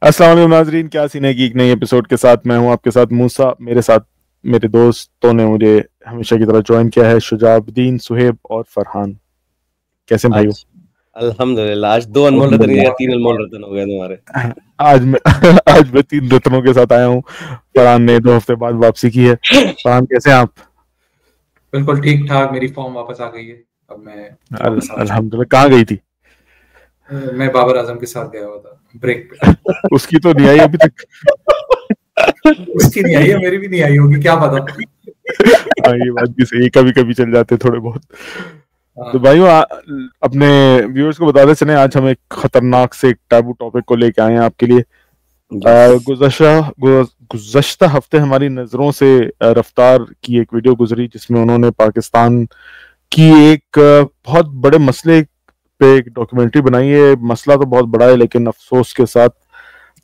अस्सलाम वालेकुम नाजरीन, क्या सीन है गीक नई एपिसोड के साथ। मैं हूं आपके साथ मूसा। मेरे साथ मेरे दोस्तों ने मुझे हमेशा की तरह ज्वाइन किया है, शुजाबुद्दीन, सुहेब और फरहान। कैसे हैं भाई? आज अल्हम्दुलिल्लाह आज 2 अनमोल रतन की जगह 3 अनमोल रतन हो गए तुम्हारे। आज मैं आज मैं 3 रत्नों के साथ आया हूँ। फरहान ने 2 हफ्ते बाद वापसी की है। फरहान, कैसे हैं आप? बिल्कुल ठीक ठाक, मेरी फॉर्म वापस आ गई है। अब मैं वापस आ चुका अल्हम्दुलिल्लाह। कहाँ गई थी? हूँ। मैं बाबर आजम के साथ गया हुआ था ब्रेक पे। उसकी तो नहीं आई अभी तक। उसकी नहीं आई है, मेरी भी नहीं आई होगी, क्या पता। हाँ, ये बात भी सही है, कभी कभी चल जाते थोड़े बहुत। तो हाँ, भाइयों, अपने व्यूअर्स को बताते चले, आज हम एक खतरनाक से एक टैबू टॉपिक को लेके आए हैं आपके लिए। यस। गुज़श्ता हफ्ते हमारी नज़रों से रफ्तार की एक वीडियो गुजरी, जिसमें उन्होंने पाकिस्तान की एक बहुत बड़े मसले पे एक डॉक्यूमेंट्री बनाई है। मसला तो बहुत बड़ा है, लेकिन अफसोस के साथ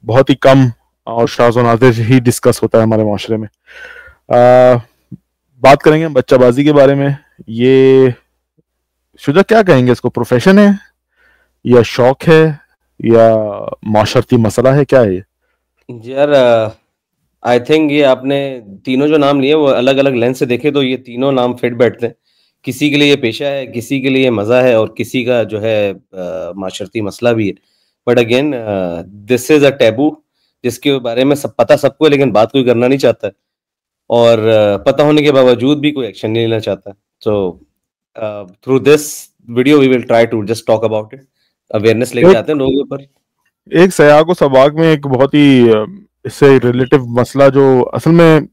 बहुत ही कम और शाज़ व नादिर ही डिस्कस होता है हमारे माशरे में। बात करेंगे बच्चाबाजी के बारे में। ये शुजा क्या कहेंगे, इसको प्रोफेशन है या शौक है या माशरती मसला है, क्या है ये? यार आई थिंक ये आपने तीनों जो नाम लिए वो अलग अलग लेंस से देखे तो ये तीनों नाम फिट बैठते हैं। किसी के लिए ये पेशा है, किसी के लिए मजा है और किसी का जो है माशरती मसला भी है। But again this is a taboo जिसके बारे में सब पता सबको है लेकिन बात कोई करना नहीं चाहता है। और पता होने के बावजूद भी कोई एक्शन नहीं लेना चाहता। So through this video we will try to just talk about it, awareness लेके आते हैं लोगों के ऊपर। एक सयाक व सबाक में एक बहुत ही इससे रिलेटिव मसला जो असल में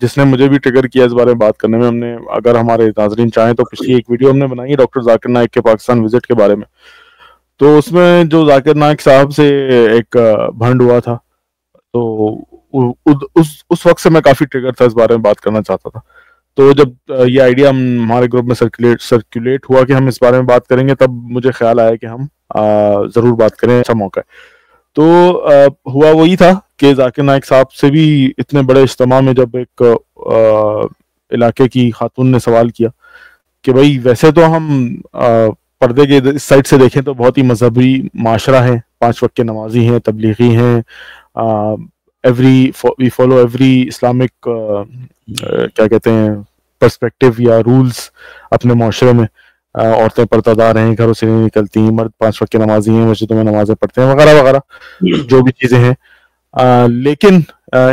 जिसने मुझे भी ट्रिगर किया इस बारे में बात करने में, हमने, अगर हमारे नाजरीन चाहें तो पिछली एक वीडियो हमने बनाई है डॉक्टर जाकिर नाइक के पाकिस्तान विजिट के बारे में। तो उसमें जो जाकिर नाइक साहब से एक भंड हुआ था, तो उस वक्त से मैं काफी ट्रिगर था, इस बारे में बात करना चाहता था। तो जब ये आइडिया हमारे ग्रुप में सर्कुलेट हुआ कि हम इस बारे में बात करेंगे, तब मुझे ख्याल आया कि हम जरूर बात करें, अच्छा मौका है। तो हुआ वही था कि जाकिर नाइक साहब से भी इतने बड़े इज्तिमा में जब एक इलाके की खातून ने सवाल किया कि भाई, वैसे तो हम पर्दे के इस साइड से देखें तो बहुत ही मजहबी माशरा है, 5 वक्त के नमाजी हैं, तबलीगी हैं, वी फॉलो एवरी इस्लामिक क्या कहते हैं पर्सपेक्टिव या रूल्स अपने माशरे में। औरतें पर्दादार हैं, घरों से नहीं निकलती, मर्द 5 वक्त के नमाजी हैं, मस्जिदों में नमाजें पढ़ते हैं, वगैरह वगैरह जो भी चीजें हैं। लेकिन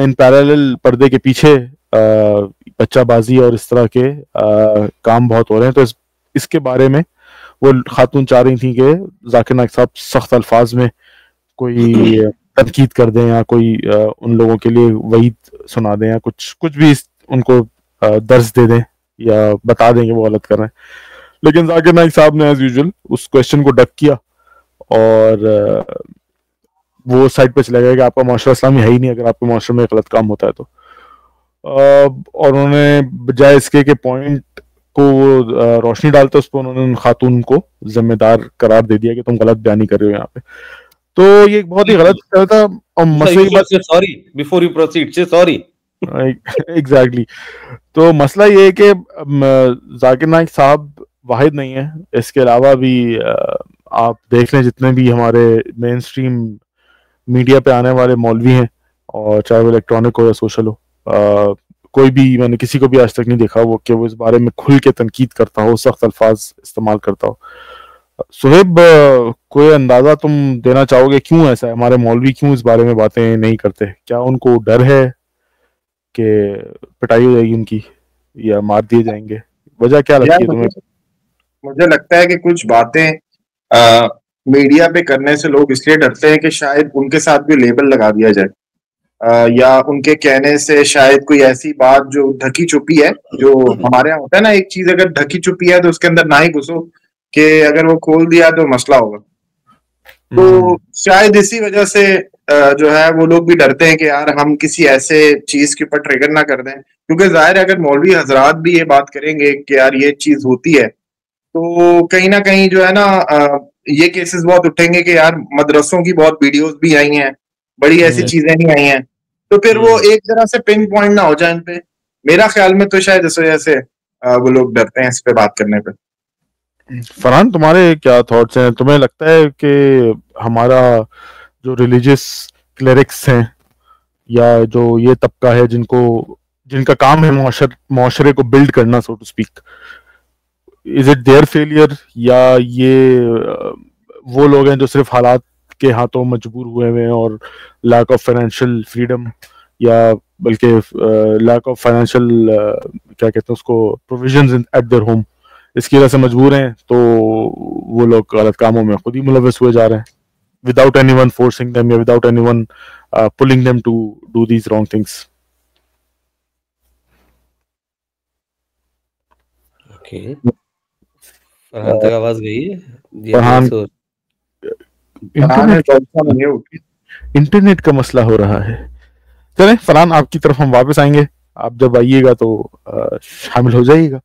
इन पैरेलल पर्दे के पीछे बच्चाबाजी और इस तरह के काम बहुत हो रहे हैं। तो इसके बारे में वो खातून चाह रही थी कि जाकिर नाइक साहब सख्त अल्फाज में कोई तनकीद कर दें या कोई उन लोगों के लिए वहीद सुना दें या कुछ कुछ भी उनको दर्ज दे दें या बता दें कि वो गलत कर रहे हैं। लेकिन जाकिर नाइक साहब ने एज यूजुअल उस क्वेश्चन को डक किया और वो साइड पे चला गया कि आपका माशरा इस्लामी है ही नहीं अगर आपके माशरे में गलत काम होता है तो। और उन्होंने बजाय इसके के पॉइंट को रोशनी डालते उस पर उन्होंने उन खातून को जिम्मेदार करार दे दिया कि तुम गलत बयानी कर रहे हो यहाँ पे। तो ये एक बहुत ही गलत था। और मसले की बात, सॉरी बिफोर यू प्रोसीड से सॉरी। एग्जैक्टली। तो मसला ये है कि जाकिर नाइक साहब वाहिद नहीं है, इसके अलावा भी आप देख लें जितने भी हमारे मेन स्ट्रीम मीडिया पे आने वाले मौलवी हैं, और चाहे वो इलेक्ट्रॉनिक हो या सोशल हो, कोई भी, मैंने किसी को भी आज तक नहीं देखा वो कि वो इस बारे में खुल के तनकीद करता हो, सख्त अल्फाज इस्तेमाल करता हो। सुहेब, कोई अंदाजा तुम देना चाहोगे क्यों ऐसा है? हमारे मौलवी क्यों इस बारे में बातें नहीं करते? क्या उनको डर है कि पिटाई हो जाएगी उनकी या मार दिए जाएंगे? वजह क्या लगती है तुम्हें? मुझे लगता है कि कुछ बातें मीडिया पे करने से लोग इसलिए डरते हैं कि शायद उनके साथ भी लेबल लगा दिया जाए, या उनके कहने से शायद कोई ऐसी बात जो ढकी छुपी है, जो हमारे यहाँ होता है ना, एक चीज अगर ढकी छुपी है तो उसके अंदर ना ही घुसो, कि अगर वो खोल दिया तो मसला होगा। तो शायद इसी वजह से जो है वो लोग भी डरते हैं कि यार हम किसी ऐसे चीज के ऊपर ट्रिगर ना कर दें, क्योंकि जाहिर है अगर मौलवी हजरात भी ये बात करेंगे कि यार ये चीज होती है, तो कहीं ना कहीं जो है ना ये केसेस बहुत उठेंगे कि यार मदरसों की बहुत वीडियोस भी आई हैं, बड़ी ऐसी चीजें नहीं आई हैं, तो फिर वो एक तरह से पिन पॉइंट ना हो जाए इन पे। मेरा ख्याल में तो शायद इस वजह से वो लोग डरते हैं इस पे बात करने पे। फरहान, तुम्हारे क्या थॉट्स हैं? तुम्हें लगता है कि हमारा जो रिलीजियस क्लेरिक्स हैं या जो ये तबका है जिनका काम है मुआशरे को बिल्ड करना, so to speak, is it there failure या ये वो लोग हैं जो सिर्फ हालात के हाथों मजबूर हुए हैं और लैक ऑफ फाइनेंशियल फ्रीडम या बल्कि लैक ऑफ फाइनेंशियल क्या कहते हैं उसको, प्रोविजंस एट देयर होम, इसकी वजह से मजबूर हैं, तो वो लोग गलत कामों में खुद ही मुलविस हुए जा रहे हैं विदाउट एनीवन फोर्सिंग देम या without anyone pulling them to do these wrong things. Okay, Farhan तक आवाज गई है? फरहान म्यूट. इंटरनेट का मसला हो रहा है. चलें फरहान, आपकी तरफ हम वापस आएंगे, आप जब आइएगा तो शामिल हो जाइएगा.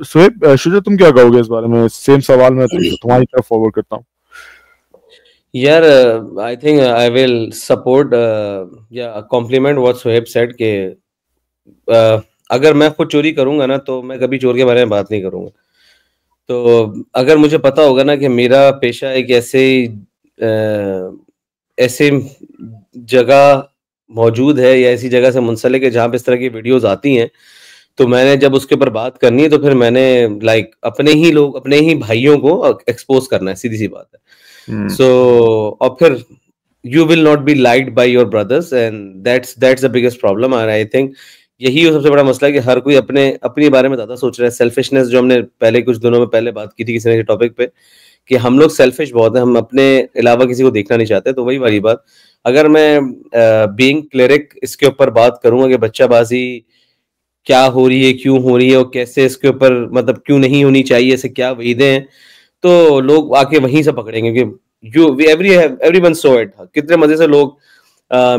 सुहेब, शुजा, तुम क्या कहोगे इस बारे में? सेम सवाल मैं तुम्हारी तरफ फॉरवर्ड करता हूँ. यार, I think I will support या कॉम्प्लीमेंट व्हाट सुहेब सेड के अगर मैं खुद चोरी करूंगा ना तो मैं कभी चोर के बारे में बात नहीं करूंगा. तो अगर मुझे पता होगा ना कि मेरा पेशा एक ऐसे जगह मौजूद है या ऐसी जगह से मुंसलिक है जहाँ पे इस तरह की वीडियोस आती हैं, तो मैंने जब उसके ऊपर बात करनी है तो फिर मैंने अपने ही भाइयों को एक्सपोज करना है, सीधी सी बात है. सो और फिर you will not be liked by your brothers and that's the biggest problem. And I think यही सबसे बड़ा मसला है कि हर कोई अपने बारे में ज्यादा सोच रहा है. सेल्फिशनेस, जो हमने पहले कुछ दिनों में पहले बात की थी किसी ने टॉपिक पे, कि हम लोग सेल्फिश बहुत है, हम अपने अलावा किसी को देखना नहीं चाहते. तो वही वाली बात, अगर मैं बीइंग क्लेरिक इसके ऊपर बात करूंगा कि बच्चाबाजी क्या हो रही है, क्यों हो रही है और कैसे इसके ऊपर मतलब क्यों नहीं होनी चाहिए, ऐसे क्या वहीदे हैं, तो लोग आके वहीं से पकड़ेंगे कि एवरीवन सो इट. कितने मजे से लोग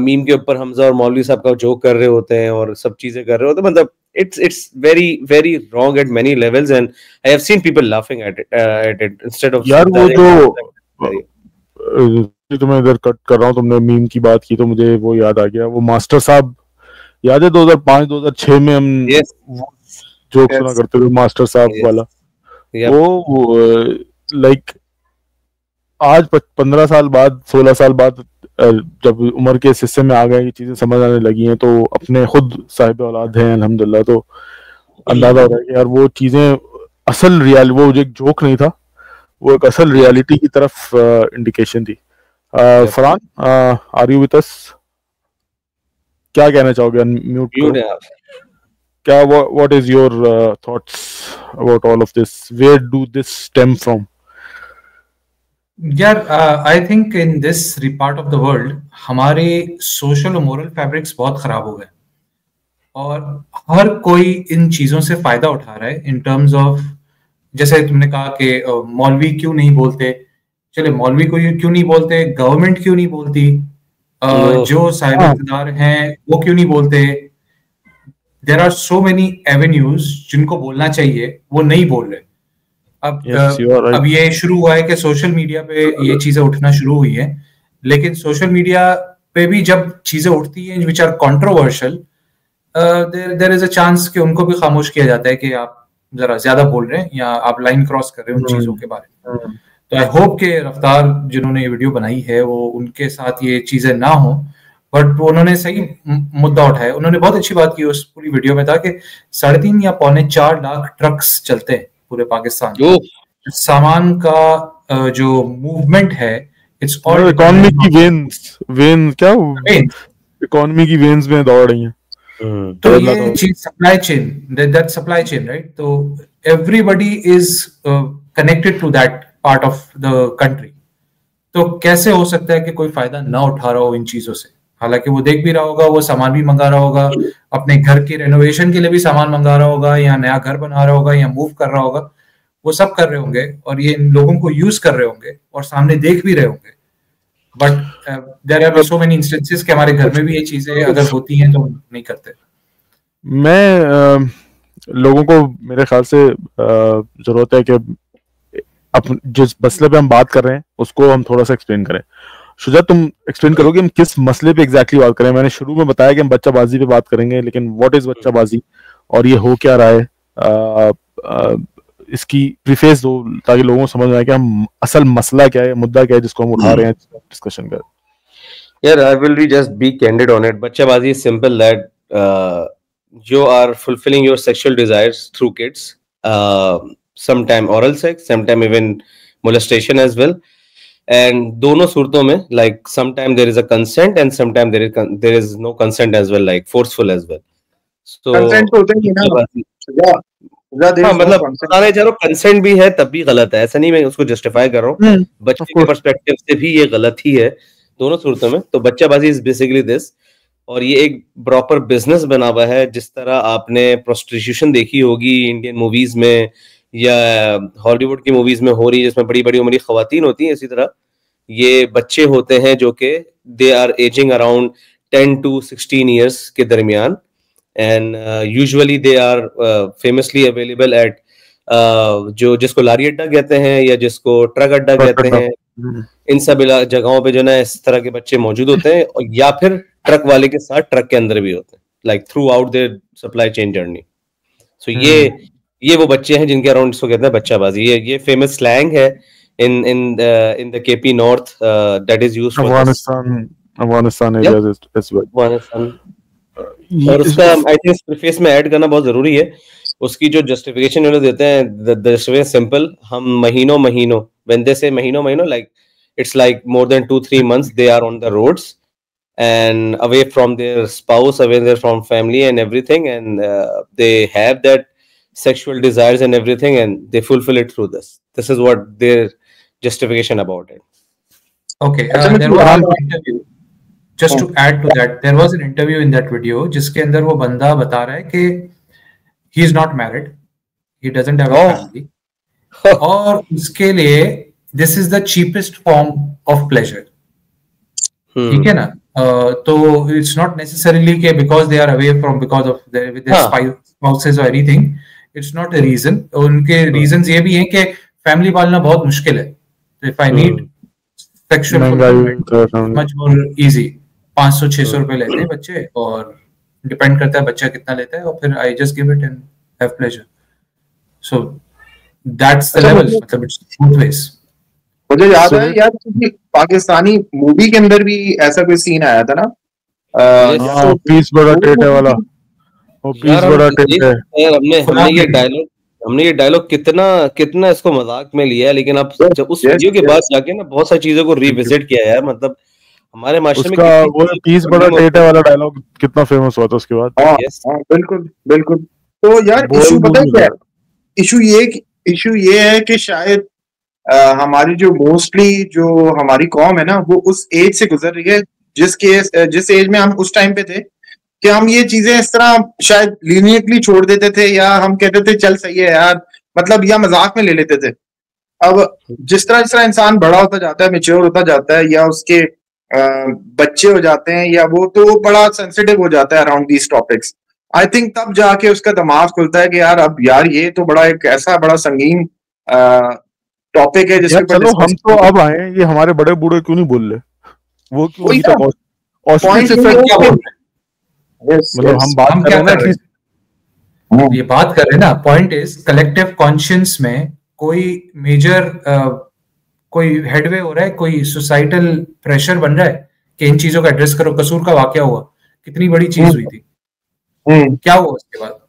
मीम के ऊपर हमजा और मौलवी साहब का जोक कर रहे होते हैं और सब चीजें कर रहे होते हैं. मतलब it's very very wrong at many levels and I have seen people laughing at it instead of. यार वो जो तुम्हें इधर कट कर रहा हूँ, तुमने मीम की बात की तो मुझे वो याद आ गया. वो मास्टर साहब याद है 2005-2006 में हम जोक सुना करते थे, मास्टर साहब वाला. वो लाइक आज 15 साल बाद 16 साल बाद जब उम्र के इस हिस्से में आ गए, ये चीजें समझ आने लगी हैं, तो अपने खुद साहिब औलाद हैं अल्हम्दुलिल्लाह, तो अंदाजा हो रहा है कि यार वो चीजें असल रियल, वो एक जोक नहीं था, वो एक असल रियलिटी की तरफ इंडिकेशन थी. Farhan, are you with us? क्या कहना चाहोगे? म्यूट क्या, what is your thoughts about all of this? Where do this stem from? यार, I think in this part of the world हमारे सोशल और मोरल फैब्रिक्स बहुत खराब हो गए और हर कोई इन चीजों से फायदा उठा रहा है इन टर्म्स ऑफ, जैसे तुमने कहा कि मौलवी क्यों नहीं बोलते, चले मौलवी को क्यों नहीं बोलते, गवर्नमेंट क्यों नहीं बोलती, जो साहिब इख्तियार हैं वो क्यों नहीं बोलते. There are so many avenues जिनको बोलना चाहिए, वो नहीं बोल रहे. अब ये शुरू हुआ है कि सोशल मीडिया पे ये चीजें उठना शुरू हुई है, लेकिन सोशल मीडिया पे भी जब चीजें उठती हैं which are controversial, there is a chance कि उनको भी खामोश किया जाता है कि आप जरा ज्यादा बोल रहे हैं या आप लाइन क्रॉस कर रहे हैं उन चीजों के बारे में. तो आई होप के रफ्तार जिन्होंने ये वीडियो बनाई है वो उनके साथ ये चीजें ना हो, बट उन्होंने सही मुद्दा उठाया. उन्होंने बहुत अच्छी बात की उस पूरी वीडियो में था कि 3.5 या 4.25 लाख ट्रक्स चलते हैं पूरे पाकिस्तान में. सामान का जो मूवमेंट है, इट्स ऑल इकोनॉमी की वेन क्या इकोनॉमी की वेन्स में दौड़ रही हैं. तो ये चीज supply chain, that supply chain, right? तो everybody is connected to that part of the country. तो कैसे हो सकता है कि कोई फायदा ना उठा रहा हो इन चीजों से? हालांकि वो देख भी रहा होगा, वो सामान भी मंगा रहा होगा, अपने घर के रेनोवेशन के लिए भी सामान मंगा रहा होगा, या नया घर बना रहा होगा, या मूव कर रहा होगा, वो सब कर रहे होंगे और ये इन लोगों को यूज कर रहे होंगे और सामने देख भी रहे होंगे. But there are so many instances कि हमारे घर में भी ये चीजें अगर होती हैं तो नहीं करते. मैं लोगों को मेरे ख्याल से जरूरत है कि जिस मसले पे हम बात कर रहे हैं उसको हम थोड़ा सा एक्सप्लेन करें. शुजा, तुम एक्सप्लेन करोगे हम किस मसले पे एग्जैक्टली बात करें? मैंने शुरू में बताया कि हम बच्चाबाजी पे बात करेंगे, लेकिन व्हाट इज बच्चाबाजी और ये हो क्या रहा है, इसकी प्रीफेस दो ताकि लोगों को समझ में आए कि हम असल मसला क्या है, मुद्दा क्या है जिसको हम उठा रहे हैं डिस्कशन कर. यार I will be just be candid on it. बच्चाबाजी is simple that you are fulfilling your sexual desires through kids, sometime oral sex, sometime even molestation as well, and दोनों सूरतों में like sometime there is a consent and sometime there is no consent as well, like forceful as well. So consent तो होता ही है ना, हाँ मतलब बताने चाह रहा हूँ कंसेंट भी है तब भी गलत है, ऐसा नहीं मैं उसको जस्टिफाई कर रहा हूँ, बच्चे के पर्सपेक्टिव से भी ये गलत ही है दोनों सूरतों में. तो बच्चाबाजी इज बेसिकली दिस, और ये एक प्रॉपर बिजनेस बना हुआ है. जिस तरह आपने प्रोस्टिट्यूशन देखी होगी इंडियन मूवीज में या हॉलीवुड की मूवीज में हो रही है जिसमें बड़ी बड़ी उम्र की खवातीन होती हैं, इसी तरह ये बच्चे होते हैं जो कि they are ageing around 10 to 16 years के दरमियान, and usually they are famously available at जो जिसको लारी अड्डा कहते हैं या जिसको ट्रक अड्डा कहते हैं, इन सब जगहों पे जो ना इस तरह के बच्चे मौजूद होते हैं, या फिर ट्रक वाले के साथ ट्रक के अंदर भी होते हैं, like throughout there supply chain journey. So ये वो बच्चे हैं जिनके अराउंड इसको कहते हैं बच्चाबाजी. ये फेमस स्लैंग है in the KP North that is used for Afghanistan areas as well. Afghanistan. और उसका आई थिंक प्रीफेस में ऐड करना बहुत जरूरी है. उसकी जो जस्टिफिकेशन उन्होंने देते हैं, द जस्टिफिकेशन सिंपल, हम महीनों when they say महीनों like it's like more than 2-3 months they are on the roads and away from their spouse, away from family and everything, and they have that sexual desires and everything, and they fulfill it through this is what their justification about it. Okay, there was an interview, just to add to that, there was an interview in that video जिसके अंदर वो बंदा बता रहा है कि he is not married, he doesn't have a family, और उसके लिए this is the cheapest form of pleasure. ठीक है ना? तो it's not necessarily कि because they are away from because of their spouses or anything, it's not a reason. उनके reasons ये भी हैं कि family पालना बहुत मुश्किल है. If I need sexual fulfillment, much more easy. 500-600 रुपए लेते हैं बच्चे, और डिपेंड करता है बच्चा कितना लेता है, और फिर I just give it and have pleasure. So that's the level. मतलब it's both ways. मुझे याद है यार, पाकिस्तानी मूवी के अंदर भी ऐसा कोई सीन आया था ना, पीस बड़ा टेट है वाला, वो पीस बड़ा टेट है. हमने ये डायलॉग कितना इसको मजाक में लिया है, लेकिन अब जब उस वीडियो के बाद जाके ना बहुत सारी चीजों को रिविजिट किया यार. मतलब हमारे माशरे में वो पीस बड़ा टेट है वाला डायलॉग कितना फेमस हुआ था उसके बाद. बिल्कुल. तो यार इशू पता है क्या, इशू ये है कि शायद हमारी जो मोस्टली जो हमारी कौम है ना, वो उस एज से गुजर रही है जिस एज में हम उस टाइम पे थे कि हम ये चीजें इस तरह शायद लीनियटली छोड़ देते थे, या हम कहते थे चल सही है यार, मतलब या मजाक में ले लेते थे. अब जिस तरह इंसान बड़ा होता जाता है, मैच्योर होता जाता है, या उसके बच्चे हो जाते हैं, या वो तो बड़ा सेंसिटिव हो जाता है around these topics, I think तब जाके उसका दिमाग खुलता है कि यार अब यार ये तो बड़ा एक ऐसा बड़ा संगीन टॉपिक है जिसके ऊपर चलो हम तो अब आए, ये हमारे बड़े बूढ़े क्यों नहीं बोल रहे? वो क्यों मतलब हम बात कर रहे हैं, ये बात कर रहे हैं ना. पॉइंट इज कलेक्टिव कॉन्शियंस में कोई मेजर कोई हेडवे हो रहा है, कोई सोसाइटल प्रेशर बन रहा है कि इन चीजों का एड्रेस करो. कसूर का वाकया हुआ, कितनी बड़ी चीज हुई थी, क्या हुआ उसके बाद?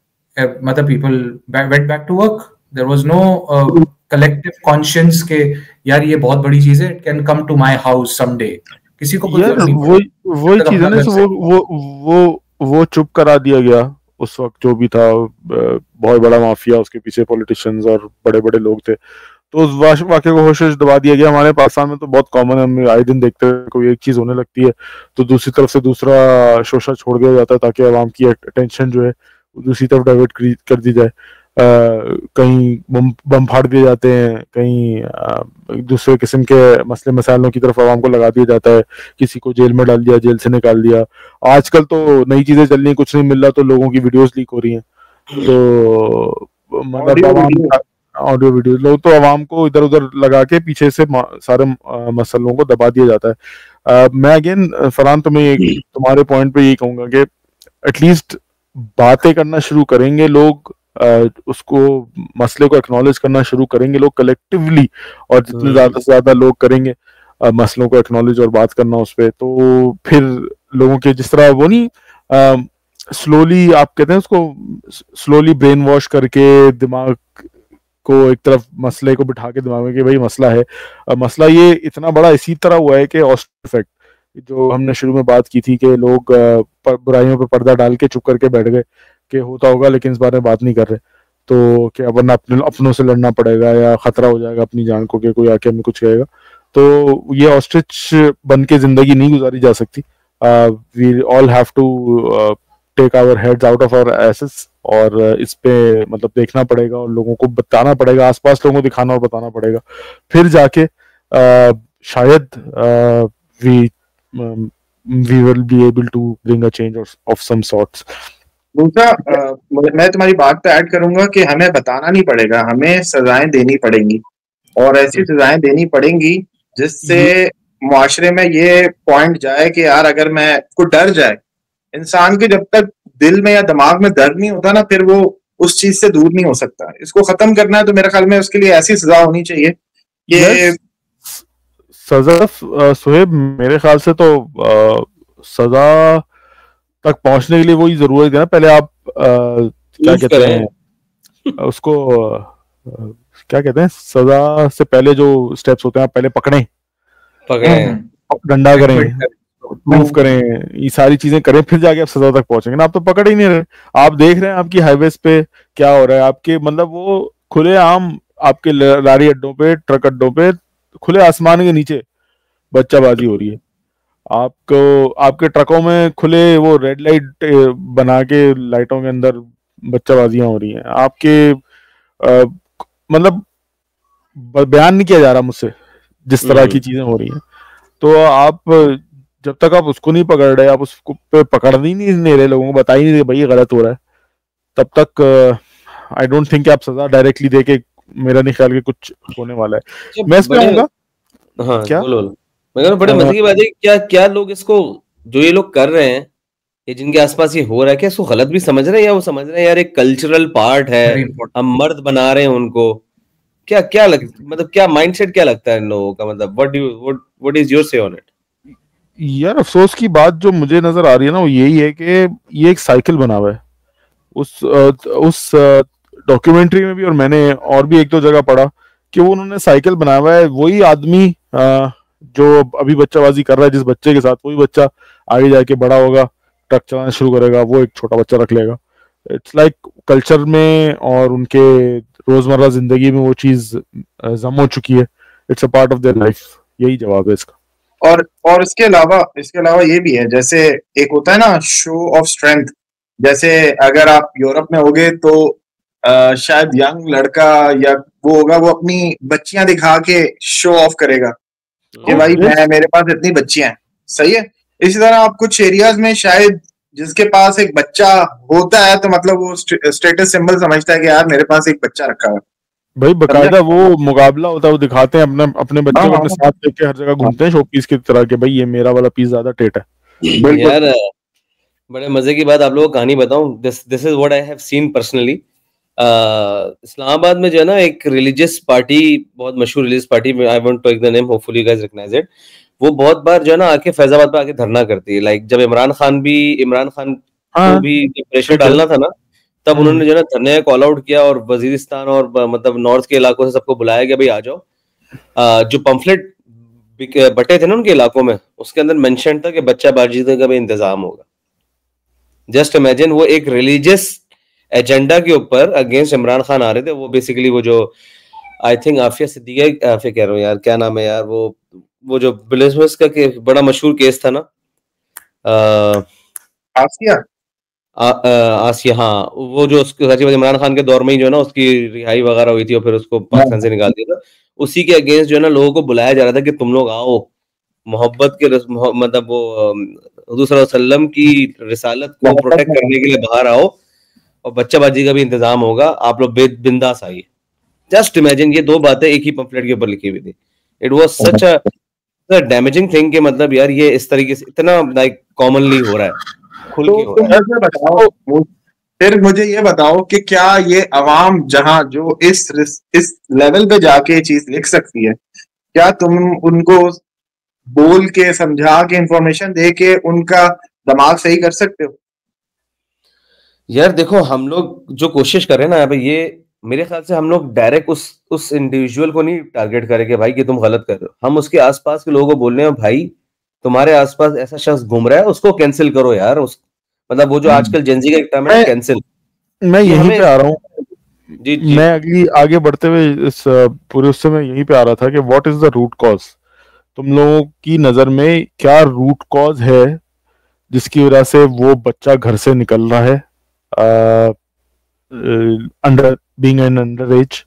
मतलब people went back to work, there was no collective conscience के यार ये बहुत बड़ी चीज है, it can come to my house someday. किसी को यार वही चीज है ना, वो चुप करा दिया गया उस वक्त. जो भी था बहुत बड़ा माफिया, उसके पीछे पॉलिटिशियंस और बड़े बड़े लोग थे, तो उस वाक्य को होश दबा दिया गया. हमारे पाकिस्तान में तो बहुत कॉमन है, हम आए दिन देखते हैं कोई एक चीज होने लगती है तो दूसरी तरफ से दूसरा शोषा छोड़ दिया जाता है ताकि आवाम की अटेंशन जो है दूसरी तरफ डाइवर्ट कर दी जाए. कहीं बम फाड़ दिए जाते हैं, कहीं दूसरे किस्म के मसले मसाइलों की तरफ आवाम को लगा दिया जाता है, किसी को जेल में डाल दिया, जेल से निकाल दिया. आजकल तो नई चीजें चल रही हैं, कुछ नहीं मिल रहा तो लोगों की वीडियोस लीक हो रही हैं. तो मतलब ऑडियो वीडियो लोग तो आवाम को इधर उधर लगा के पीछे से सारे मसलों को दबा दिया जाता है. मैं अगेन फरहान तुम्हारे पॉइंट पे यही कहूंगा कि एटलीस्ट बातें करना शुरू करेंगे लोग, उसको मसले को एक्नॉलेज करना शुरू करेंगे लोग कलेक्टिवली, और जितने ज्यादा से ज्यादा लोग करेंगे मसलों को एक्नॉलेज और बात करना उस पर, तो फिर लोगों के जिस तरह वो नहीं स्लोली आप कहते हैं उसको, स्लोली ब्रेन वॉश करके दिमाग को एक तरफ मसले को बिठा के दिमाग में कि भाई मसला है। मसला ये इतना बड़ा इसी तरह हुआ है कि ऑस्ट्रेलिया इफेक्ट जो हमने शुरू में बात की थी कि लोग बुराइयों पर पर्दा डाल के चुप करके बैठ गए कि होता होगा लेकिन इस बारे में बात नहीं कर रहे, तो क्या वरना अपनों से लड़ना पड़ेगा या खतरा हो जाएगा अपनी जान को कि कोई आके हमें कुछ कहेगा। तो ये ऑस्ट्रिच बन के जिंदगी नहीं गुजारी जा सकती। We all have to take our heads out of our asses, और इस पे मतलब देखना पड़ेगा और लोगों को बताना पड़ेगा, आसपास लोगों को दिखाना और बताना पड़ेगा, फिर जाके शायद we will be able to bring a change of some sorts. दूसरा मैं तुम्हारी बात पे ऐड करूंगा कि हमें बताना नहीं पड़ेगा, हमें सजाएं देनी पड़ेंगी, और ऐसी सजाएं देनी पड़ेंगी जिससे मुआशरे में ये पॉइंट जाए कि यार अगर मैं को डर जाए, इंसान के जब तक दिल में या दिमाग में दर्द नहीं होता ना, फिर वो उस चीज से दूर नहीं हो सकता। इसको खत्म करना है तो मेरे ख्याल में उसके लिए ऐसी सजा होनी चाहिए कि सजा सुहेब मेरे ख्याल से तो सजा तक पहुंचने के लिए वही जरूरत है ना, पहले आप क्या कहते हैं उसको क्या कहते हैं, सजा से पहले जो स्टेप्स होते हैं आप पहले पकड़ें, डंडा करें, प्रूफ करें, ये सारी चीजें करें, फिर जाके आप सजा तक पहुंचेंगे ना। आप तो पकड़ ही नहीं रहे। आप देख रहे हैं आपकी हाईवेज पे क्या हो रहा है, आपके मतलब वो खुले आम आपके लारी अड्डों पे, ट्रक अड्डों पे, खुले आसमान के नीचे बच्चाबाजी हो रही है। आपको आपके ट्रकों में खुले वो रेड लाइट बना के लाइटों के अंदर बच्चाबाजियां हो रही हैं। आपके मतलब बयान नहीं किया जा रहा मुझसे जिस तरह की चीजें हो रही हैं। तो आप जब तक आप उसको नहीं पकड़ रहे, आप उसको पे पकड़ ही नहीं रहे, लोगों को बता ही नहीं रहे भाई ये गलत हो रहा है, तब तक आई डोंट थिंक आप सजा डायरेक्टली दे के मेरा नहीं ख्याल कि कुछ होने वाला है। मैं इसमें आऊंगा। हाँ, क्या बोलो। मगर बड़े मजे की बात है, क्या क्या लोग इसको जो ये लोग कर रहे हैं, ये जिनके आसपास ये हो रहा है, क्या इसको गलत भी समझ रहे हैं या वो समझ रहे हैं यार एक कल्चरल पार्ट है, हम मर्द बना रहे हैं उनको? क्या क्या मतलब क्या माइंडसेट क्या लगता है इन लोगों का? मतलब व्हाट इज योर से ऑन इट? यार अफसोस की बात जो मुझे नजर आ रही है ना वो यही है कि ये एक साइकिल बना हुआ है। उस डॉक्यूमेंट्री में भी और मैंने और भी एक दो जगह पढ़ा कि वो उन्होंने साइकिल बनाया हुआ है। वही आदमी जो अभी बच्चाबाजी कर रहा है जिस बच्चे के साथ, वही बच्चा आगे जाके बड़ा होगा, ट्रक चलाना शुरू करेगा, वो एक छोटा बच्चा रख लेगा। इट्स लाइक कल्चर में और उनके रोजमर्रा जिंदगी में वो चीज जम हो चुकी है। It's a part of their life. यही जवाब है इसका। और इसके अलावा ये भी है, जैसे एक होता है ना शो ऑफ स्ट्रेंथ, जैसे अगर आप यूरोप में होगे तो शायद यंग लड़का या वो होगा, वो अपनी बच्चियां दिखा के शो ऑफ करेगा कि भाई मेरे पास इतनी बच्चियां हैं। सही है। इसी तरह आप कुछ एरियाज में शायद जिसके पास एक बच्चा होता है तो मतलब वो स्टेटस सिंबल समझता है कि यार मेरे पास एक बच्चा रखा है भाई। बकायदा वो मुकाबला होता है, वो दिखाते हैं अपने बच्चे को अपने साथ लेके हर जगह घूमते हैं शो पीस की तरह के, भाई ये मेरा वाला पीस ज्यादा टेट है। यार बड़े मजे की बात आप लोगों को कहानी बताऊं। This is what I have seen personally. Islamabad में जो है ना एक रिलीजियस पार्टी, बहुत मशहूर religious party, I want to take the name, hopefully you guys recognise it. वो बहुत बार जो है ना आके फैजाबाद पे आके धरना करती है। लाइक जब इमरान खान को भी प्रेशर डालना था ना, तब उन्होंने जो है ना धरने कॉल आउट किया और वजीरिस्तान और मतलब नॉर्थ के इलाकों से सबको बुलाया गया, भाई आ जाओ। जो पंफलेट बटे थे ना उनके इलाकों में, उसके अंदर मेंशन था कि बच्चाबाजी का भी इंतजाम होगा। जस्ट इमेजिन, वो एक रिलीजियस एजेंडा के ऊपर अगेंस्ट इमरान खान आ रहे थे। वो बेसिकली वो जो आई थिंक आफिया सिद्दीकी, आफिया कह रहा हूँ यार, क्या नाम है यार, वो जो बिलिस्मस का बड़ा मशहूर केस था ना, आसिया, हाँ, वो जो इमरान खान के दौर में ही जो है ना उसकी रिहाई वगैरह हुई थी और फिर उसको पाकिस्तान से निकाल दिया था। उसी के अगेंस्ट जो है ना लोगों को बुलाया जा रहा था कि तुम लोग आओ, मोहब्बत के मतलब वो हुजूर सल्लल्लाहु अलैहि वसल्लम की रिसालत को प्रोटेक्ट करने के लिए बाहर आओ और बच्चाबाजी का भी इंतजाम होगा, आप लोग बिंदास आइए। जस्ट इमेजिन, ये दो बातें एक ही पंफलेट के ऊपर लिखी हुई थी। It was such a damaging thing कि मतलब यार ये इस तरीके से इतना लाइक कॉमनली हो रहा है, खुल के हो रहा है। फिर मुझे ये बताओ कि क्या ये अवाम जहां जो इस लेवल पे जाके चीज लिख सकती है, क्या तुम उनको बोल के समझा के इंफॉर्मेशन दे के उनका दिमाग सही कर सकते हो? यार देखो, हम लोग जो कोशिश कर रहे हैं ना यहाँ पे, ये मेरे ख्याल से हम लोग डायरेक्ट उस इंडिविजुअल को नहीं टारगेट करेंगे भाई कि तुम गलत कर रहे हो। हम उसके आसपास के लोगों को बोल रहे हैं भाई तुम्हारे आसपास ऐसा शख्स घूम रहा है, उसको कैंसिल करो यार। उस मतलब वो जो आजकल जेनजी का एक टर्म है कैंसिल, मैं ये यहीं हमें पे आ रहा हूँ। जी जी मैं अगली आगे बढ़ते हुए इस पूरे उससे मैं यहीं पे आ रहा था कि what is the root cause. तुम लोगों की नजर में क्या रूट कॉज है जिसकी वजह से वो बच्चा घर से निकल रहा है under being an under as,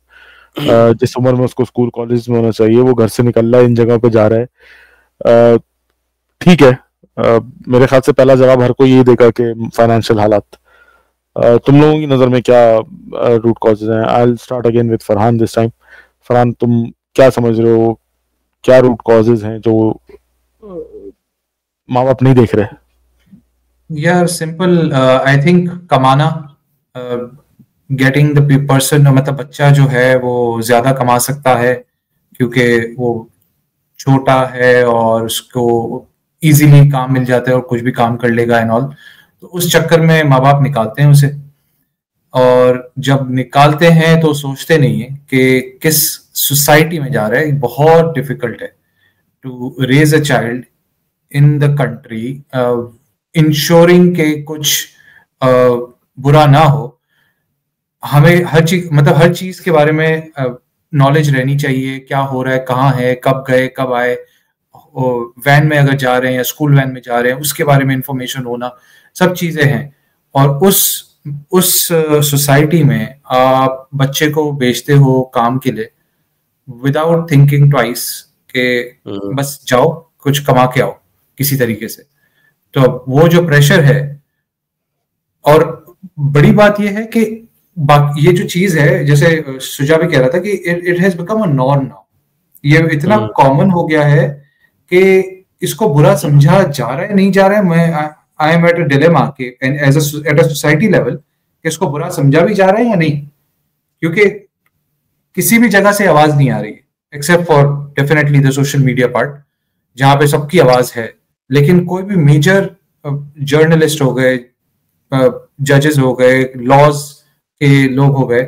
जिस उम्र में उसको स्कूल कॉलेज में होना चाहिए वो घर से निकल रहा है, इन जगह पे जा रहा है। ठीक है, मेरे ख्याल से पहला जवाब हर कोई यही देगा कि फाइनेंशियल हालात। तुम लोगों की नजर में क्या रूट कॉजेज हैं? I will start again with Farhan this time. Farhan, तुम क्या समझ रहे हो, क्या रूट कॉजेज हैं जो माँ बाप नहीं देख रहे? यार सिंपल, आई थिंक कमाना, गेटिंग द पर्सन, मतलब बच्चा जो है वो ज्यादा कमा सकता है क्योंकि वो छोटा है और उसको इजीली काम मिल जाता है और कुछ भी काम कर लेगा एंड ऑल। तो उस चक्कर में माँ बाप निकालते हैं उसे, और जब निकालते हैं तो सोचते नहीं है कि किस सोसाइटी में जा रहा है। बहुत डिफिकल्ट है to raise a child in the country, ensuring के कुछ बुरा ना हो। हमें हर चीज, मतलब हर चीज के बारे में नॉलेज रहनी चाहिए, क्या हो रहा है, कहाँ है, कब गए कब आए, वैन में अगर जा रहे हैं या स्कूल वैन में जा रहे हैं उसके बारे में इंफॉर्मेशन होना, सब चीजें हैं। और उस सोसाइटी में आप बच्चे को भेजते हो काम के लिए विदाउट थिंकिंग ट्वाइस के बस जाओ कुछ कमा के आओ किसी तरीके से। तो वो जो प्रेशर है, और बड़ी बात ये है कि ये जो चीज है, जैसे सुजा भी कह रहा था कि it has become a norm now. ये इतना कॉमन हो गया है कि इसको बुरा समझा जा रहा है नहीं जा रहा है। मैं I am at a dilemma कि as at a society level कि इसको बुरा समझा भी जा रहा है या नहीं, क्योंकि किसी भी जगह से आवाज नहीं आ रही है except for definitely the social media part जहां पे सबकी आवाज है। लेकिन कोई भी मेजर जर्नलिस्ट हो गए, जजेस हो गए, लॉज के लोग हो गए,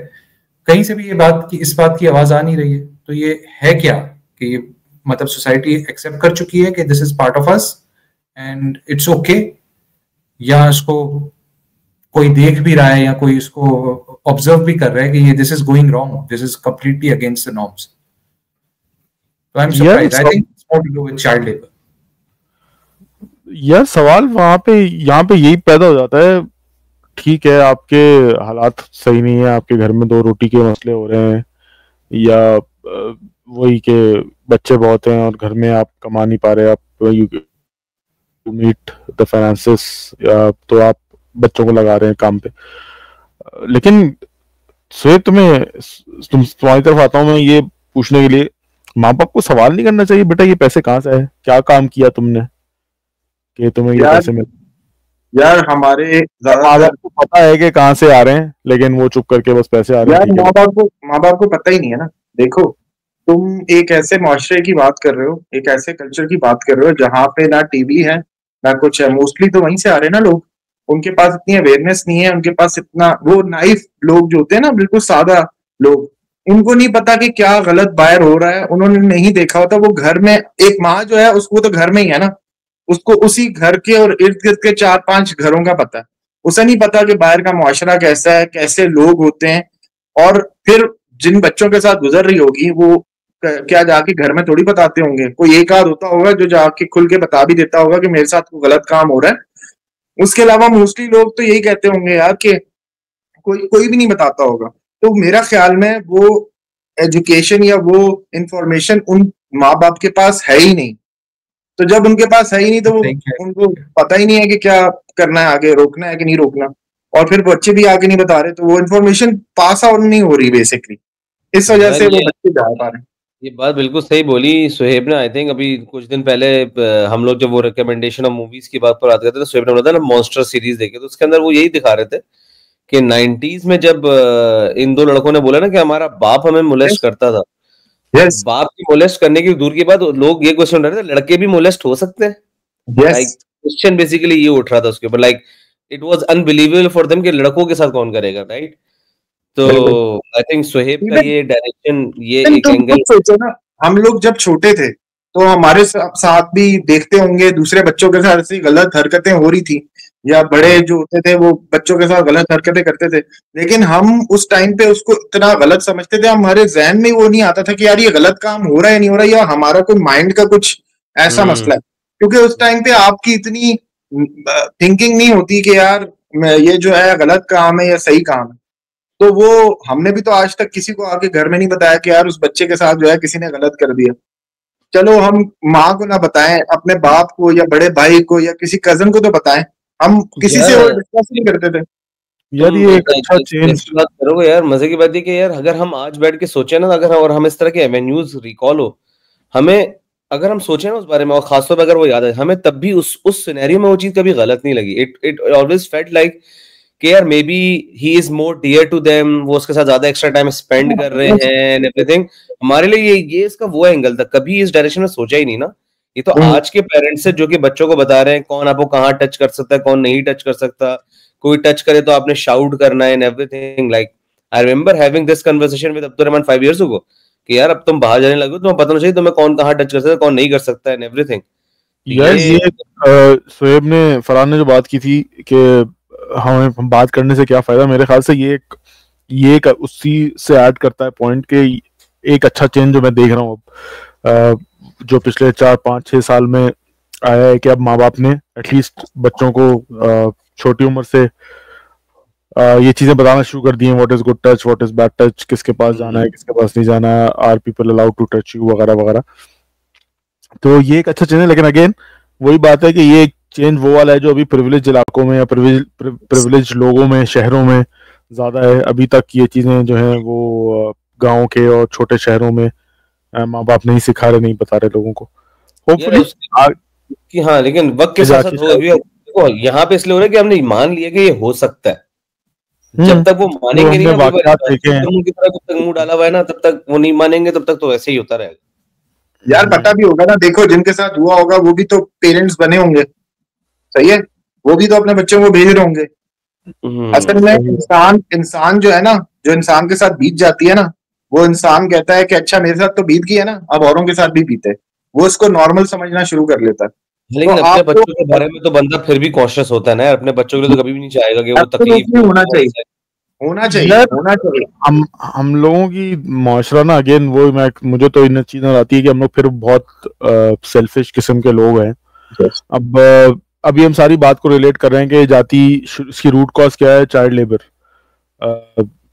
कहीं से भी ये बात की, इस बात की आवाज आ नहीं रही है। तो ये है क्या कि ये मतलब सोसाइटी एक्सेप्ट कर चुकी है कि this is part of us and it's okay, या इसको कोई देख भी रहा है या कोई इसको ऑब्जर्व भी कर रहा है कि ये this is going wrong, this is completely against the norms. So I'm surprised. I think it's more to do with child labor. यार सवाल वहां पे यहाँ पे यही पैदा हो जाता है। ठीक है, आपके हालात सही नहीं है, आपके घर में 2 रोटी के मसले हो रहे हैं, या वही के बच्चे बहुत हैं और घर में आप कमा नहीं पा रहे, आप यू मीट द फाइनेंसेस, तो आप बच्चों को लगा रहे हैं काम पे। लेकिन सोए तुम्हारी तरफ आता हूँ मैं ये पूछने के लिए, माँ बाप को सवाल नहीं करना चाहिए बेटा ये पैसे कहाँ से आए, क्या काम किया तुमने कि तुम्हें ये पैसे मिले? यार हमारे माँ बाप को पता है कि कहाँ से आ रहे हैं, लेकिन वो चुप करके बस पैसे आ रहे हैं। यार माँ बाप को पता ही नहीं है ना। देखो, तुम एक ऐसे माशरे की बात कर रहे हो, एक ऐसे कल्चर की बात कर रहे हो जहाँ पे ना टीवी है ना कुछ है। मोस्टली तो वहीं से आ रहे हैं ना लोग। उनके पास इतनी अवेयरनेस नहीं है, उनके पास इतना, वो नाइफ लोग जो होते हैं ना, बिल्कुल सादा लोग, उनको नहीं पता कि क्या गलत बाहर हो रहा है। उन्होंने नहीं देखा होता। वो घर में एक माँ जो है उसको तो घर में ही है ना, उसको उसी घर के और इर्द गिर्द के 4-5 घरों का पता है। उसे नहीं पता कि बाहर का मुआशरा कैसा है, कैसे लोग होते हैं। और फिर जिन बच्चों के साथ गुजर रही होगी वो क्या जाके घर में थोड़ी बताते होंगे। कोई एक आध होता होगा जो जाके खुल के बता भी देता होगा कि मेरे साथ कोई गलत काम हो रहा है। उसके अलावा मोस्टली लोग तो यही कहते होंगे यार कि कोई भी नहीं बताता होगा। तो मेरा ख्याल में वो एजुकेशन या वो इंफॉर्मेशन उन माँ बाप के पास है ही नहीं। तो जब उनके पास है ही नहीं तो वो उनको पता ही नहीं है कि क्या करना है, आगे रोकना है कि नहीं रोकना। और फिर बच्चे भी आगे नहीं बता रहे, तो वो इन्फॉर्मेशन पास आउट नहीं हो रही बेसिकली। इस वजह से वो बच्चे जा पा रहे हैं। ये बात बिल्कुल सही बोली सुहेब ने। आई थिंक अभी कुछ दिन पहले हम लोग जब वो रिकमेंडेशन ऑफ मूवीज की बात पर बात करते थे, सुहेब ने बोला था ना मॉन्स्टर सीरीज देखे, तो उसके अंदर वो यही दिखा रहे थे कि 90s में जब इन 2 लड़कों ने बोला ना कि हमारा बाप हमें मोलेस्ट करता था, यस बाप की मोलेस्ट करने की दूर की बात, लोग ये क्वेश्चन उठा रहे थे, लड़के भी मोलेस्ट हो सकते हैं? लाइक यस क्वेश्चन बेसिकली ये उठ रहा था उसके ऊपर, like it was unbelievable for them कि लड़कों के साथ कौन करेगा, राइट? तो बिल्कुल। आई थिंक सुहेब का इवन ये डायरेक्शन, ये इवन एक तुम एंगल। खुद सोचो ना, हम लोग जब छोटे थे तो हमारे साथ भी देखते होंगे दूसरे बच्चों के साथ ऐसी गलत हरकतें हो रही थी, या बड़े जो होते थे वो बच्चों के साथ गलत हरकतें करते थे, लेकिन हम उस टाइम पे उसको इतना गलत समझते थे, हमारे जहन में वो नहीं आता था कि यार ये गलत काम हो रहा है नहीं हो रहा, या हमारा कोई माइंड का कुछ ऐसा मसला है, क्योंकि उस टाइम पे आपकी इतनी थिंकिंग नहीं होती कि यार ये जो है गलत काम है या सही काम है। तो वो हमने भी तो आज तक किसी को आके घर में नहीं बताया कि यार उस बच्चे के साथ जो है किसी ने गलत कर दिया। चलो हम माँ को ना बताएं, अपने बाप को या बड़े भाई को या किसी कजन को तो बताएं, हम किसी से वो यार डिस्कस नहीं करते थे। यार तुम ये एक अच्छा चेंज। ऐसी बात करोगे यार, मजे की बात है कि यार अगर हम आज बैठ के सोचे ना, अगर और हम इस तरह के एवेन्यूज रिकॉल हो, हमें अगर हम सोचे ना उस बारे में, और खासतौर पर अगर वो याद है हमें, तब भी उस सिनेरियो में वो चीज कभी गलत नहीं लगी। इट ऑलवेज फेल्ट लाइक कि यार maybe he is more dear to them, वो उसके साथ ज्यादा एक्स्ट्रा टाइम स्पेंड कर रहे हैं एंड एवरीथिंग। हमारे लिए ये इसका वो एंगल था, कभी इस डायरेक्शन में सोचा ही नहीं ना। ये तो आज के पेरेंट्स से जो कि बच्चों को बता रहे हैं कौन आपको कहाँ टच कर सकता है, कौन नहीं टच कर सकता, कोई टच करे तो आपने शाउट करना है and everything. Like I remember having this conversation with Abdurrahman 5 years ago कि यार अब तुम बाहर जाने लगे हो, तुम्हें पता होना चाहिए तुम्हें कौन कहाँ टच कर सकता है, कौन नहीं कर सकता एंड एवरीथिंग। यार ये शोएब ने, फरहान ने जो बात की थी कि हम बात करने से क्या फायदा, मेरे ख्याल से ये एक उसी से ऐड करता है पॉइंट के एक अच्छा चेंज जो मैं देख रहा हूँ अब, जो पिछले 4-5-6 साल में आया है कि अब माँ बाप ने एटलीस्ट बच्चों को छोटी उम्र से ये चीजें बताना शुरू कर दी हैं, what is good touch, what is bad touch, किसके पास जाना है, किसके पास नहीं जाना है, are people allowed to touch you, वगैरह वगैरह। तो ये एक अच्छा चेंज है, लेकिन अगेन वही बात है कि ये एक चेंज वो वाला है जो अभी प्रिविलेज इलाकों में या प्रिविलेज लोगों में, शहरों में ज्यादा है। अभी तक ये चीजें जो हैं वो गांव के और छोटे शहरों में माँ बाप नहीं सिखा रहे, नहीं बता रहे लोगों को। होपफुली कि हाँ, लेकिन वक्त के साथ साथ देखो यहाँ पे इसलिए हो रहा है कि हमने मान लिया कि ये हो सकता है। जब तक वो मानेंगे नहीं ना, जब तक मुंह डाला हुआ है ना, तब तक वो नहीं मानेंगे, तब तक तो ऐसे ही होता रहेगा। यार पता भी होगा ना, देखो जिनके साथ हुआ होगा वो भी तो पेरेंट्स बने होंगे, सही है, वो भी तो अपने बच्चों को भेज रहे होंगे। असल में इंसान जो है ना, जो इंसान के साथ बीत जाती है ना, वो इंसान कहता है कि अच्छा मेरे साथ तो बीत गई है ना, अब औरों के साथ भी बीते, वो इसको नॉर्मल समझना शुरू कर लेता है। लेकिन तो अपने बच्चों के बारे में तो बंदा फिर भी कॉशियस होता है ना, अपने बच्चों के लिए तो कभी भी नहीं चाहेगा कि वो तकलीफ होना चाहिए, होना चाहिए। हम लोगों की माशरा ना, अगेन वो मुझे तो इन चीजें आती है कि हम लोग फिर बहुत सेल्फिश किस्म के लोग हैं। अब अभी हम सारी बात को रिलेट कर रहे हैं कि जाति, इसकी रूट कॉज क्या है, चाइल्ड लेबर।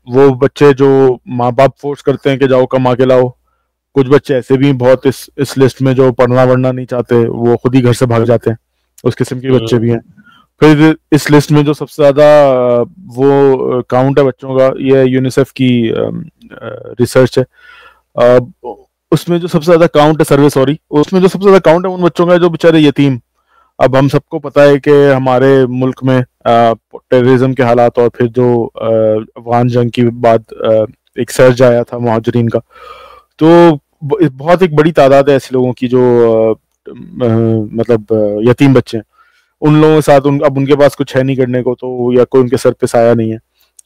वो बच्चे जो माँ बाप फोर्स करते हैं कि जाओ कमा के लाओ, कुछ बच्चे ऐसे भी बहुत इस लिस्ट में जो पढ़ना वढ़ना नहीं चाहते, वो खुद ही घर से भाग जाते हैं, उस किस्म के बच्चे भी हैं। फिर इस लिस्ट में जो सबसे ज्यादा वो काउंट है बच्चों का, ये यूनिसेफ की रिसर्च है, उसमें जो सबसे ज्यादा काउंट है, उसमें जो सबसे ज्यादा काउंट है उन बच्चों का जो बेचारे यतीम। अब हम सबको पता है कि हमारे मुल्क में टेररिज्म के हालात, और फिर जो अफगान जंग की बाद एक सर्ज आया था मुहाजिरीन का, तो बहुत एक बड़ी तादाद है ऐसे लोगों की जो मतलब यतीम बच्चे हैं। उन लोगों के साथ अब उनके पास कुछ है नहीं करने को, तो या कोई उनके सर पे साया नहीं है।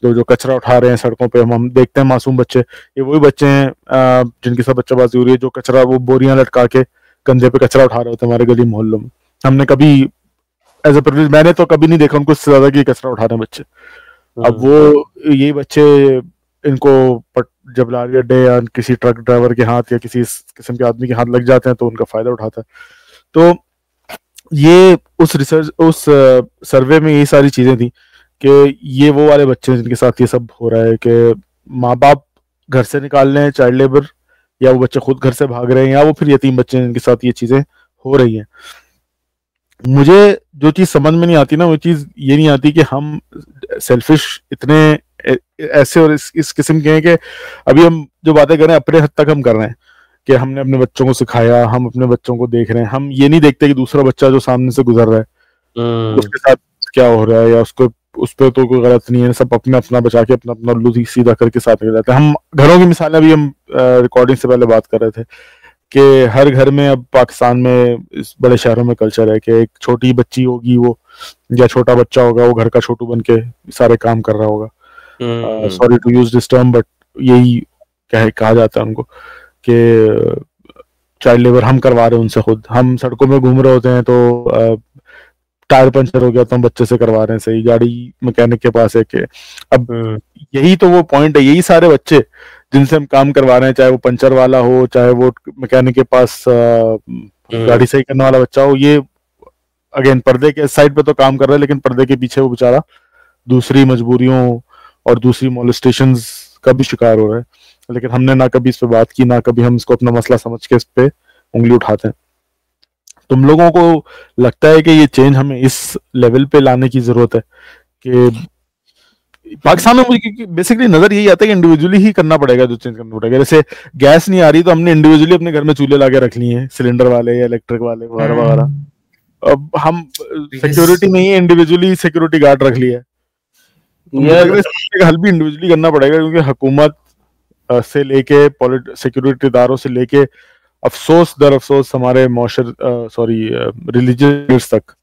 जो कचरा उठा रहे हैं सड़कों पे, हम देखते हैं मासूम बच्चे, ये वही बच्चे हैं जिनके साथ बच्चाबाजी हो रही है, जो कचरा, वो बोरियां लटका के कंधे पे कचरा उठा रहे होते हैं हमारे गली मोहल्लों में। हमने कभी एज ए प्रिविलेज, मैंने तो कभी नहीं देखा उनको इससे ज्यादा कि कचरा उठा रहे हैं बच्चे। अब वो ये बच्चे इनको जब लारी अड्डे या किसी ट्रक ड्राइवर के हाथ या किसी किस्म के आदमी के हाथ लग जाते हैं तो उनका फायदा उठाता है। तो ये उस सर्वे में ये सारी चीजें थी कि ये वो वाले बच्चे हैं जिनके साथ ये सब हो रहा है कि माँ बाप घर से निकाल रहे हैं चाइल्ड लेबर, या वो बच्चे खुद घर से भाग रहे हैं, या वो फिर यतीम बच्चे हैं जिनके साथ ये चीजें हो रही हैं। मुझे जो चीज समझ में नहीं आती ना, वो चीज ये नहीं आती कि हम सेल्फिश इतने ऐसे और इस किस्म के हैं कि अभी हम जो बातें कर रहे हैं अपने हद तक हम कर रहे हैं कि हमने अपने बच्चों को सिखाया, हम अपने बच्चों को देख रहे हैं, हम ये नहीं देखते कि दूसरा बच्चा जो सामने से गुजर रहा है उसके साथ क्या हो रहा है, या उसको उस पर तो कोई गलत नहीं है, सब अपने अपना बचा के अपना अपना उल्लू सीधा करके साथ निकल जाते हैं। हम घरों की मिसालें भी हम रिकॉर्डिंग से पहले बात कर रहे थे कि हर घर में अब पाकिस्तान में इस बड़े शहरों में कल्चर है कि एक छोटी बच्ची होगी वो या छोटा बच्चा होगा, वो घर का छोटू बन के सारे काम कर रहा होगा। Sorry to use this term, but यही कहा जाता है उनको कि चाइल्ड लेबर हम करवा रहे हैं उनसे खुद। हम सड़कों में घूम रहे होते हैं तो टायर पंचर हो गया तो हम बच्चे से करवा रहे हैं, सही गाड़ी मैकेनिक के पास है कि अब यही तो वो पॉइंट है, यही सारे बच्चे जिनसे हम काम करवा रहे हैं, चाहे वो पंचर वाला हो, चाहे वो मैकेनिक के पास गाड़ी सही करने वाला बच्चा हो, ये अगेन पर्दे के साइड पे तो काम कर रहा है, लेकिन पर्दे के पीछे वो बेचारा दूसरी मजबूरियों और दूसरी मोलेस्टेशंस का भी शिकार हो रहा है। लेकिन हमने ना कभी इस पे बात की, ना कभी हम इसको अपना मसला समझ के इस पे उंगली उठाते हैं। तुम लोगों को लगता है कि ये चेंज हमें इस लेवल पे लाने की जरूरत है कि पाकिस्तान में मुझे बेसिकली नजर यही आता है कि इंडिविजुअली ही करना पड़ेगा जो चेंज करना पड़ेगा। जैसे गैस नहीं आ रही तो हमने इंडिविजुअली अपने घर में चूल्हे लाके रख लिए हैं, सिलेंडर वाले या इलेक्ट्रिक वाले वगैरह वगैरह। अब हम सिक्योरिटी नहीं है, इंडिविजुअली सिक्योरिटी गार्ड रख लिया है। तो मुझे लग रहा है हल भी इंडिविजुअली करना पड़ेगा, क्योंकि हुकूमत से लेके सिक्योरिटी इदारों से लेके अफसोस दर अफसोस हमारे रिलीजियस तक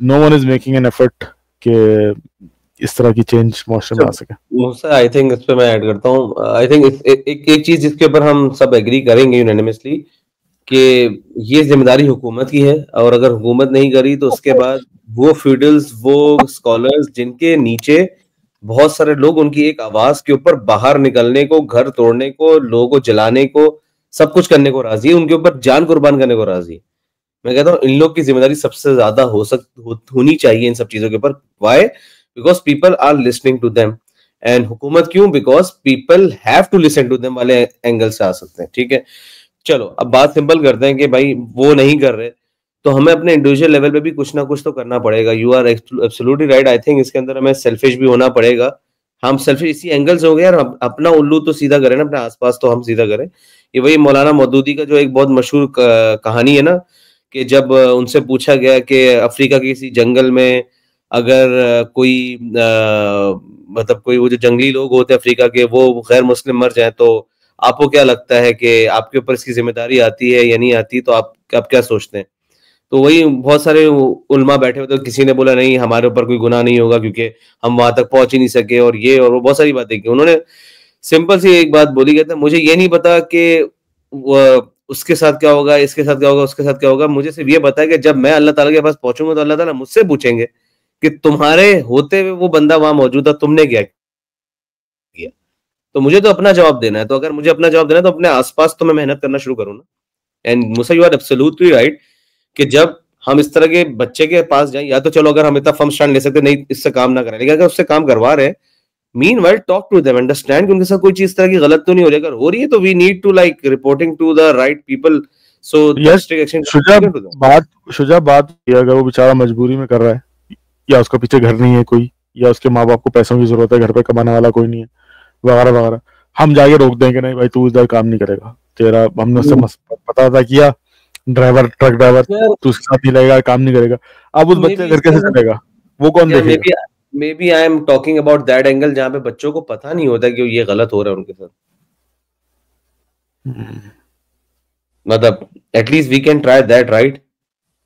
no one is making an effort कि इस तरह की चेंज माशरे में आ सके। आई थिंक इस पे मैं ऐड करता हूँ। आई थिंक एक चीज जिसके ऊपर हम सब एग्री करेंगे यूनानिमसली कि ये जिम्मेदारी हुकूमत की है, और अगर हुकूमत नहीं करी तो उसके बाद वो फ्यूडल्स, वो स्कॉलर्स जिनके नीचे बहुत सारे लोग उनकी एक आवाज के ऊपर बाहर निकलने को, घर तोड़ने को, लोगों को जलाने को, सब कुछ करने को राजी है, उनके ऊपर जान कुर्बान करने को राजी है। मैं कहता हूँ इन लोग की जिम्मेदारी सबसे ज्यादा होनी चाहिए इन सब चीजों के ऊपर। Why? Because people are listening to them. And हुकूमत क्यों? Because people have to listen to them वाले एंगल से आ सकते हैं। ठीक है, चलो अब बात सिंपल करते हैं कि भाई वो नहीं कर रहे तो हमें अपने इंडिविजुअल लेवल पे भी कुछ ना कुछ तो करना पड़ेगा। You are absolutely right. I think इसके अंदर हमें सेल्फिश भी होना पड़ेगा। हम सेल्फिश इसी एंगल से हो गए यार, अपना उल्लू तो सीधा करें ना, अपने आसपास तो हम सीधा करें। ये वही मौलाना मौदूदी का जो एक बहुत मशहूर कहानी है ना, कि जब उनसे पूछा गया कि अफ्रीका के किसी जंगल में अगर कोई मतलब कोई वो जो जंगली लोग होते हैं अफ्रीका के, वो गैर मुस्लिम मर जाए तो आपको क्या लगता है कि आपके ऊपर इसकी जिम्मेदारी आती है या नहीं आती, तो आप क्या सोचते हैं? तो वही बहुत सारे उल्मा बैठे हुए, तो किसी ने बोला नहीं हमारे ऊपर कोई गुनाह नहीं होगा क्योंकि हम वहां तक पहुंच ही नहीं सके, और ये और वो बहुत सारी बातें की। उन्होंने सिंपल सी एक बात बोली, कहते मुझे ये नहीं पता कि उसके साथ क्या होगा, इसके साथ क्या होगा, उसके साथ क्या होगा, मुझे सिर्फ ये पता है कि जब मैं अल्लाह ताला के पास पहुंचूंगा तो अल्लाह ताला मुझसे पूछेंगे कि तुम्हारे होते हुए वो बंदा वहां मौजूद था, तुमने क्या किया। तो मुझे तो अपना जवाब देना है, तो अगर मुझे अपना जवाब देना है तो अपने आसपास तो मैं मेहनत करना शुरू करूँ ना। And Musa you are absolutely right कि जब हम इस तरह के बच्चे के पास जाएं, या तो चलो अगर हम इतना फर्म स्टैंड ले सकते नहीं इससे काम ना करें, लेकिन अगर उससे काम करवा रहे हैं, meanwhile talk to them, understand कि उनके साथ कोई चीज तरह की गलत तो नहीं हो रही। अगर हो रही है तो we need to like reporting to the right people. So Shuja बात अगर वो बेचारा मजबूरी में कर रहा है, या उसका पीछे घर नहीं है कोई, या उसके माँ बाप को पैसों की जरूरत है, घर पे कमाने वाला कोई नहीं है वगैरह वगैरह, हम जाके रोक देंगे नहीं भाई तू इधर काम नहीं करेगा, तेरा हमने उससे पता था किया ड्राइवर, ट्रक ड्राइवर, तू उसके साथ नहीं लगेगा, काम नहीं करेगा। अब उस बच्चे घर कैसे चलेगा, वो कौन देखेगा? Maybe I am talking about that angle जहाँ पे बच्चों को पता नहीं होता कि ये गलत हो रहा है उनके साथ। मतलब at least we can try that, right?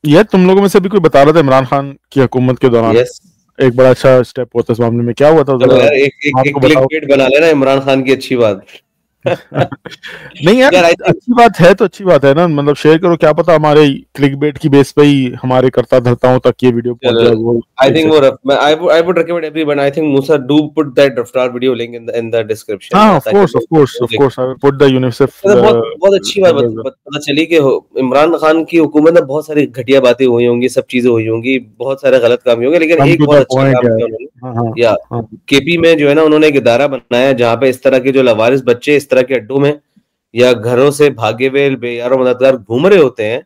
ये तुम लोगों में से भी कोई बता रहा था इमरान खान की हुकूमत के दौरान एक बड़ा अच्छा स्टेप होता है इस मामले में, क्या हुआ था? एक क्लिकबेट बना लेना इमरान खान की अच्छी बात। नहीं यार अच्छी बात है तो अच्छी बात है ना, मतलब शेयर करो, क्या पता हमारे क्लिकबेट की बेस पे ही हमारे कर्ता धर्ताओं तक ये वीडियो पहुंच जाए। वो आई थिंक वो I would recommend everyone, I think Musa do put that Raftaar video link in the description. हां of course I will put the UNICEF. बहुत अच्छी बात पता चली कि इमरान खान की हुकूमत में बहुत सारी घटिया बातें हुई होंगी, सब चीजें हुई होंगी, बहुत सारे गलत काम होंगे, लेकिन एक बहुत अच्छा काम किया उन्होंने। या केपी में जो है ना, उन्होंने एक इदारा बनाया जहाँ पे इस तरह के जो लवारिस बच्चे इस तरह के अड्डों में या घरों से भागे हुए बेयारो मददगार घूम रहे होते हैं,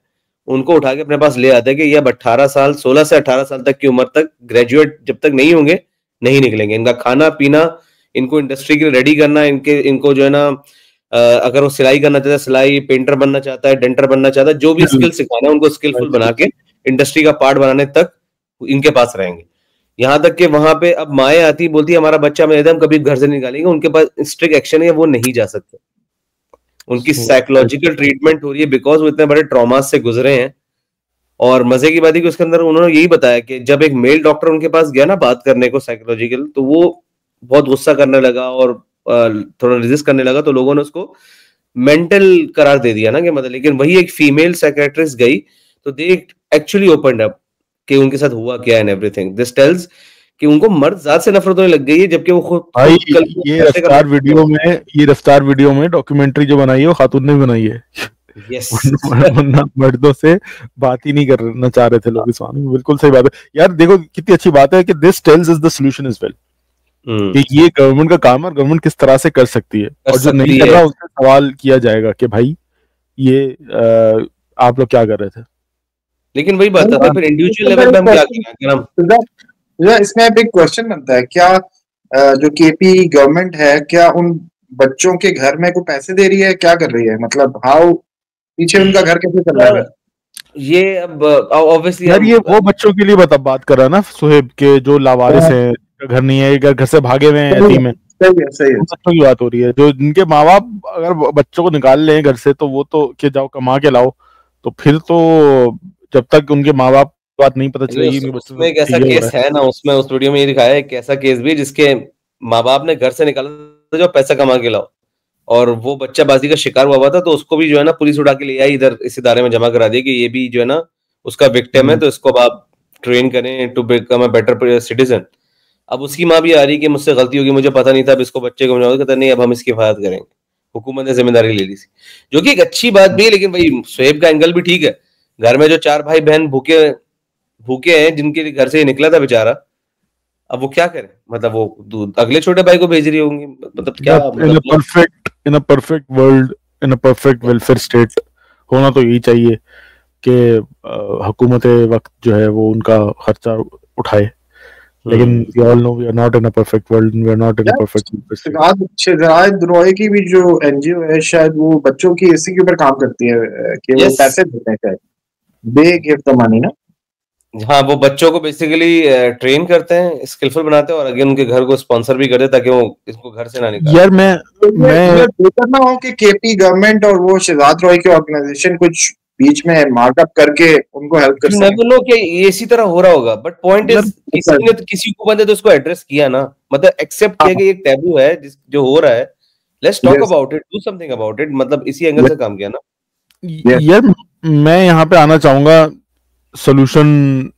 उनको उठा के अपने पास ले आते हैं कि ये 18 साल 16 से 18 साल तक की उम्र तक ग्रेजुएट जब तक नहीं होंगे नहीं निकलेंगे। इनका खाना पीना, इनको इंडस्ट्री के लिए रेडी करना, इनको जो है ना अगर वो सिलाई करना चाहता है सिलाई, पेंटर बनना चाहता है डेंटर बनना चाहता है, जो भी स्किल सिखाना है उनको स्किलफुल बना के इंडस्ट्री का पार्ट बनाने तक इनके पास रहेंगे। यहाँ तक कि वहां पे अब माएँ आती बोलती है हमारा बच्चा में हम कभी घर से नहीं निकालेंगे, उनके पास स्ट्रिक्ट एक्शन है, वो नहीं जा सकते। उनकी साइकोलॉजिकल ट्रीटमेंट हो रही है बिकॉज वो इतने बड़े ट्रॉमा से गुजरे हैं। और मजे की बात है कि उसके अंदर उन्होंने यही बताया कि जब एक मेल डॉक्टर उनके पास गया ना बात करने को साइकोलॉजिकल, तो वो बहुत गुस्सा करने लगा और थोड़ा रेजिस्ट करने लगा, तो लोगों ने उसको मेंटल करार दे दिया ना कि मतलब, लेकिन वही एक फीमेल साइकेट्रिस्ट गई तो दे एक्चुअली ओपनड अप कि उनके साथ हुआ क्या एंड एवरीथिंग। दिस टेल्स कि उनको मर्द जात से नफरत होने लग गई है, जबकि वो खुद भाई कल ये रफ्तार वीडियो में डॉक्यूमेंट्री जो बनाई है वो खातून ने बनाई है। यस वरना मर्दों से बात ही नहीं करना चाह रहे थे लोग इस मामले में। बिल्कुल सही बात है यार। देखो कितनी अच्छी बात है कि this tells is the solution is well, कि ये गवर्नमेंट का काम है, गवर्नमेंट किस तरह से कर सकती है, और जो नहीं कर रहा उससे सवाल किया जाएगा कि भाई ये आप लोग क्या कर रहे थे। लेकिन वही बात है, फिर इंडिविजुअल लेवल पे हम क्या करें? इसमें एक क्वेश्चन बनता है, क्या जो केपी गवर्नमेंट है क्या उन बच्चों के घर में कोई पैसे दे रही है, क्या कर रही है, मतलब हाउ पीछे उनका घर कैसे चल रहा है? ये अब ऑब्वियसली यार ये वो बच्चों के लिए बात कर रहा है ना सुहेब, के जो लावारिस हैं, घर नहीं है, घर से भागे हुए हैं, यतीम है। सही है। बच्चों की बात हो रही है, जो जिनके माँ बाप अगर बच्चों को निकाल ले घर से तो वो तो कि जाओ कमा के लाओ, तो फिर तो जब तक उनके माँ बाप बात नहीं पता चलेगी। उसमें एक ऐसा केस है ना, उसमें उस वीडियो में ये दिखाया है एक ऐसा केस भी जिसके माँ बाप ने घर से निकाला जो पैसा कमा के लाओ, और वो बच्चा बाजी का शिकार हुआ था, तो उसको भी जो है ना पुलिस उठा के ले आई इधर इस इदारे में जमा करा दिया कि ये भी जो है ना उसका विक्टिम है, तो इसको आप ट्रेन करें to become a better citizen. अब उसकी माँ भी आ रही कि मुझसे गलती होगी, मुझे पता नहीं था, अब इसको बच्चे को कहता नहीं अब हम इसकी हिफाजत करेंगे, हुकूमत ने जिम्मेदारी ले ली थी, जो कि एक अच्छी बात भी है। लेकिन भाई शुएब का एंगल भी ठीक है, घर में जो 4 भाई बहन भूखे हैं जिनके घर से निकला था बेचारा, अब वो क्या करे, मतलब वो अगले छोटे भाई को भेज रही होंगी, मतलब क्या in a perfect world, in a perfect welfare state होना तो यही चाहिए कि हुकूमत वक्त जो है वो उनका खर्चा उठाए। लेकिन we all know we are not in a perfect world, we are not in a perfect Shahzad Roy की भी जो एनजीओ है शायद वो बच्चों की इसी के ऊपर काम करती है कि वो पैसे देते हैं, शायद दे गिव द मनी ना। हाँ, वो बच्चों को बेसिकली ट्रेन करते हैं, स्किलफुल बनाते हैं, और अगेन उनके घर को स्पॉन्सर भी करते हैं ताकि वो इसको घर से ना निकाले। यार मैं देखना हो कि केपी गवर्नमेंट और वो शहजाद रॉय की ऑर्गेनाइजेशन कुछ बीच में मार्कअप करके उनको हेल्प कर सकते हैं। कि ये इसी तरह हो रहा होगा, बट पॉइंट इज किसी ने किसी को बंदे तो उसको एड्रेस किया ना, मतलब एक्सेप्ट किया कि एक टैबू है जो हो रहा है, let's talk about it, do something about it, मतलब इसी एंगल से काम किया ना। यार मैं यहाँ पे आना चाहूंगा सोल्यूशन,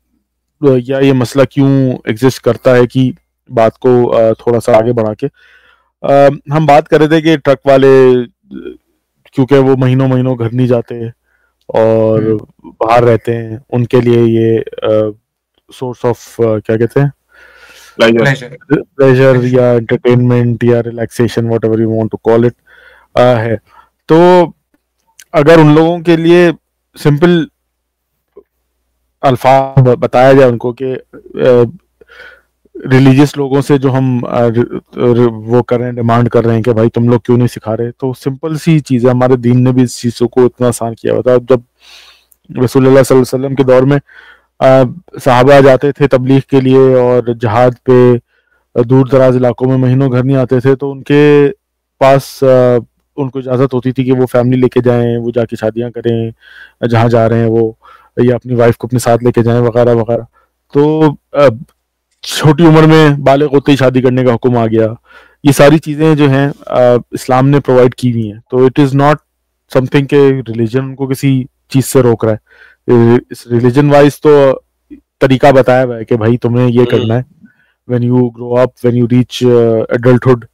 या ये मसला क्यों एग्जिस्ट करता है की बात को थोड़ा सा आगे बढ़ा के हम बात कर रहे थे कि ट्रक वाले क्योंकि वो महीनों महीनों घर नहीं जाते और बाहर रहते हैं, उनके लिए ये सोर्स ऑफ क्या कहते हैं प्लेजर या एंटरटेनमेंट या relaxation, whatever you want to call it है। तो अगर उन लोगों के लिए सिंपल अल्फाज बताया जाए उनको कि रिलीजियस लोगों से जो हम वो कर रहे हैं, डिमांड कर रहे हैं कि भाई तुम लोग क्यों नहीं सिखा रहे, तो सिंपल सी चीज़ है, हमारे दीन ने भी इस चीज़ों को इतना आसान किया हुआ था। जब रसूलुल्लाह सल्लल्लाहु अलैहि वसल्लम के दौर में सहाबा जाते थे तबलीग के लिए और जहाद पे दूर दराज इलाकों में महीनों घर नहीं आते थे, तो उनके पास उनको इजाज़त होती थी कि वो फैमिली लेके जाएं, वो जाके शादियां करें जहाँ जा रहे हैं वो, या अपनी वाइफ को अपने साथ लेके जाएं वगैरह वगैरह। तो छोटी उम्र में बालिग होते ही शादी करने का हुक्म आ गया। ये सारी चीज़ें जो हैं इस्लाम ने प्रोवाइड की हुई हैं, तो इट इज़ नॉट समथिंग के रिलीजन उनको किसी चीज़ से रोक रहा है। इस रिलीजन वाइज तो तरीका बताया हुआ है कि भाई तुम्हें ये करना है, when you grow up, when you reach adulthood,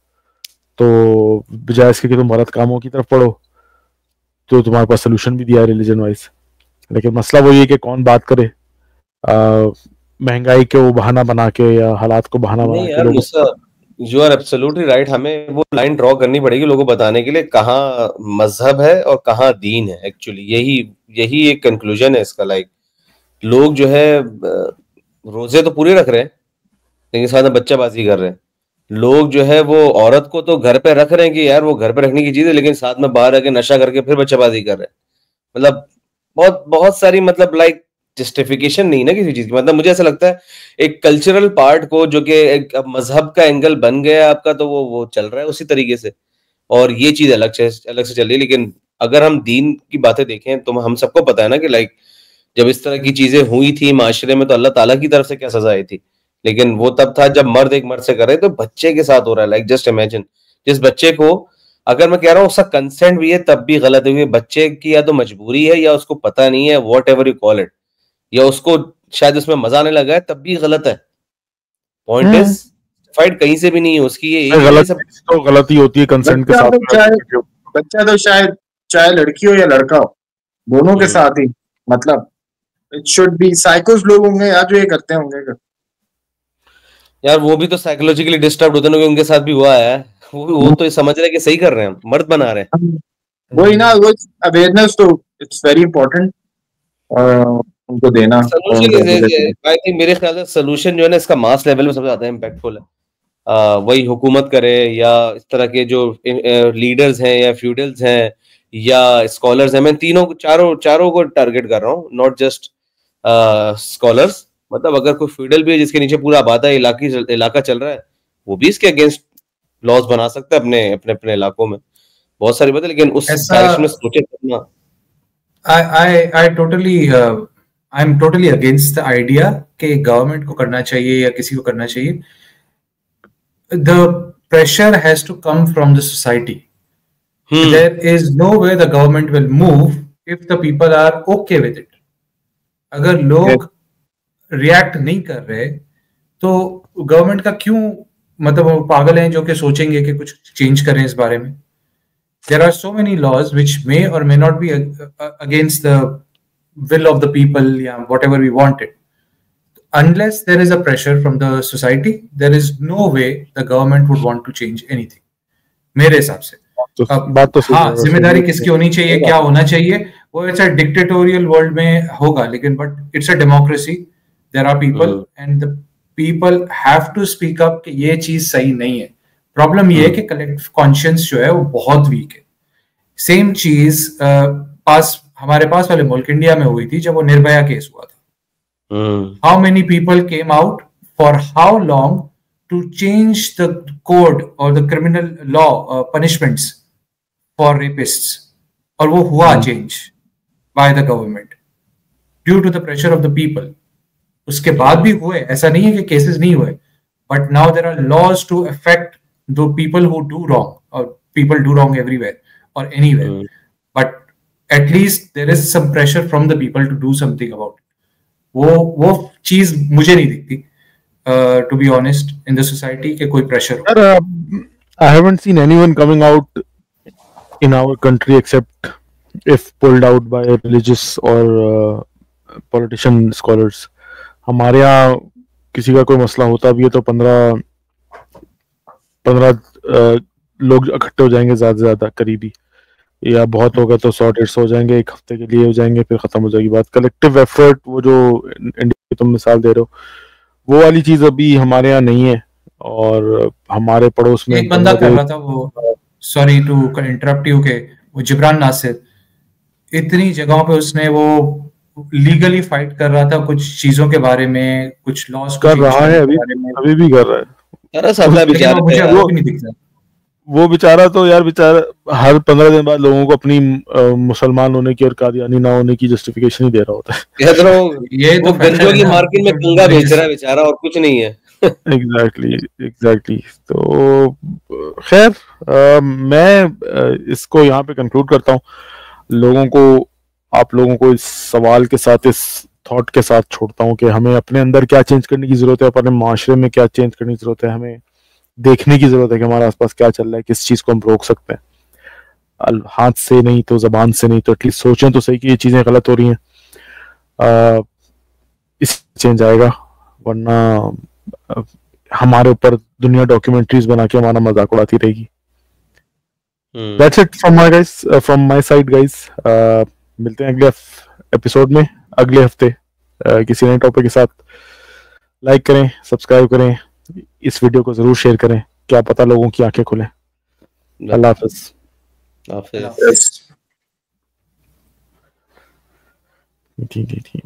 तो बजाय इसके कि तुम गलत कामों की तरफ पढ़ो, तो तुम्हारे पास सोल्यूशन भी दिया है रिलीजन वाइज। लेकिन मसला वही है कि कौन बात करे, महंगाई को बहाना बना के या हालात को बहाना बना के। यू आर एब्सोल्युटली राइट, हमें वो लाइन ड्रॉ करनी पड़ेगी लोगों को बताने के लिए कहाँ मजहब है और कहाँ दीन है। एक्चुअली यही एक कंक्लूजन है इसका। लाइक लोग जो है रोजे तो पूरे रख रहे हैं लेकिन साथ में बच्चाबाजी कर रहे हैं। लोग जो है वो औरत को तो घर पे रख रहे हैं कि यार वो घर पे रखने की चीज है, लेकिन साथ में बाहर आके नशा करके फिर बच्चाबाजी कर रहे हैं। मतलब बहुत बहुत सारी मतलब लाइक जस्टिफिकेशन नहीं ना किसी चीज की। मतलब मुझे ऐसा लगता है एक कल्चरल पार्ट को जो कि एक अब मजहब का एंगल बन गया आपका, तो वो चल रहा है उसी तरीके से, और ये चीज अलग से चल रही है। लेकिन अगर हम दीन की बातें देखें तो हम सबको पता है ना कि लाइक जब इस तरह की चीजें हुई थी माशरे में तो अल्लाह ताला की तरफ से क्या सजा आई थी। लेकिन वो तब था जब मर्द एक मर्द से कर रहे, तो बच्चे के साथ हो रहा है। लाइक जस्ट इमेजिन, जिस बच्चे को, अगर मैं कह रहा हूँ उसका कंसेंट भी है तब भी गलत है, बच्चे की या तो मजबूरी है या उसको पता नहीं है, what ever you call it, या उसको शायद उसमें मजा आने लगा है, तब भी गलत है। पॉइंट इज फाइट कहीं से भी नहीं है उसकी, ये गलत सब तो गलती होती है कंसेंट के साथ। बच्चा तो शायद चाहे लड़की हो या लड़का हो, दोनों के साथ ही, मतलब इट शुड बी साइकोस लोग होंगे यार जो ये करते होंगे यार। वो भी तो साइकोलॉजिकली डिस्टर्ब होते हैं, उनके साथ भी हुआ है। वो तो समझ रहे हैं कि सही कर रहे हैं, मर्द बना रहे हैं। वही ना, वो अवेयरनेस तो इट्स वेरी इंपॉर्टेंट उनको देना। आई थिंक मेरे ख्याल से सोल्यूशन जो है ना इसका मास लेवल में सबसे ज्यादा इम्पैक्टफुल है। वही हुकूमत करे या इस तरह के जो लीडर्स हैं या फ्यूडल्स हैं या स्कॉलर्स हैं, मैं चारों को टारगेट कर रहा हूँ, नॉट जस्ट स्कॉलर्स। मतलब अगर कोई फ्यूडल भी है जिसके नीचे पूरा आबादा इलाका चल रहा है, वो भी इसके अगेंस्ट लॉज बना सकता है अपने अपने अपने इलाकों में। बहुत सारी बातें, लेकिन उस डायरेक्शन में सोचे करना। I am totally against the idea कि गवर्नमेंट को करना चाहिए या किसी को करना चाहिए। The pressure has to come from the society. There is no way the government will move if the people are okay with it. अगर लोग रिएक्ट नहीं कर रहे तो गवर्नमेंट का क्यों, मतलब वो पागल हैं जो कि सोचेंगे कि कुछ चेंज करें इस बारे में। There are so many laws which may or may not be against the will of the people, yeah, whatever we want it. Unless there is a pressure from the society, there is no way the government would want to change anything. मेरे हिसाब से बात तो हाँ, जिम्मेदारी किसकी होनी चाहिए, क्या होना चाहिए, वो ऐसा डिक्टेटोरियल वर्ल्ड में होगा, लेकिन but it's a democracy, there are people and the people have to speak up कि ये चीज सही नहीं है। प्रॉब्लम ये है कि कलेक्टिव कॉन्शियंस जो है वो बहुत वीक है। सेम चीज हमारे पास वाले मुल्क इंडिया में हुई थी जब वो निर्भया केस हुआ था। How many people came out for how long to change the code or the criminal law punishments for rapists? और वो हुआ change by the government due to the pressure of the people. उसके बाद भी हुए, ऐसा नहीं है कि cases नहीं हुए, but now there are laws to affect the people who do wrong, or people do wrong everywhere or anywhere. But at least there is some pressure from the people to do something about it. वो चीज मुझे नहीं दिखती to be honest in the society के कोई pressure हो। I haven't seen anyone coming out in our country except if pulled out by religious और politician scholars. हमारे यहाँ किसी का कोई मसला होता भी है तो 15 लोग इकट्ठे हो जाएंगे, ज्यादा से ज्यादा करीबी, या बहुत होगा तो 100-150 हो जाएंगे, एक हफ्ते के लिए हो जाएंगे, फिर खत्म हो जाएगी बात। कलेक्टिव एफर्ट, वो जो इंडिया की तुम मिसाल दे रहे हो, वो वाली चीज अभी हमारे यहाँ नहीं है। और हमारे पड़ोस में एक बंदा कर रहा था वो, सॉरी टू इंटरप्ट यू, के वो जिब्रान नासिर, इतनी जगहों पे उसने वो लीगली फाइट कर रहा था कुछ चीजों के बारे में, कुछ लॉस कर रहा है, अभी भी कर रहा है। मुझे नहीं दिखता वो बेचारा तो यार, बेचारा हर 15 दिन बाद लोगों को अपनी मुसलमान होने की और कादियानी ना होने की जस्टिफिकेशन ही दे रहा होता है। ये तो गंजों की मार्केट में कंगा बेच रहा है बेचारा, और कुछ नहीं है। एग्जैक्टली। तो खैर मैं इसको यहाँ पे कंक्लूड करता हूँ। आप लोगों को इस सवाल के साथ, इस थॉट के साथ छोड़ता हूँ कि हमें अपने अंदर क्या चेंज करने की जरूरत है, अपने माशरे में क्या चेंज करने की जरूरत है। हमें देखने की जरूरत है कि हमारे आसपास क्या चल रहा है, किस चीज को हम रोक सकते हैं। हाथ से नहीं तो जबान से नहीं तो एटलीस्ट सोचें तो सही कि ये चीजें गलत हो रही हैं। इससे चेंज आएगा, वरना हमारे ऊपर दुनिया डॉक्यूमेंट्रीज बना के हमारा मजाक उड़ाती रहेगी। That's it from my side guys। मिलते हैं अगले एपिसोड में अगले हफ्ते किसी नए टॉपिक के साथ। लाइक करें, सब्सक्राइब करें, इस वीडियो को जरूर शेयर करें, क्या पता लोगों की आंखें खुले। अल्लाह हाफिज। ठीक।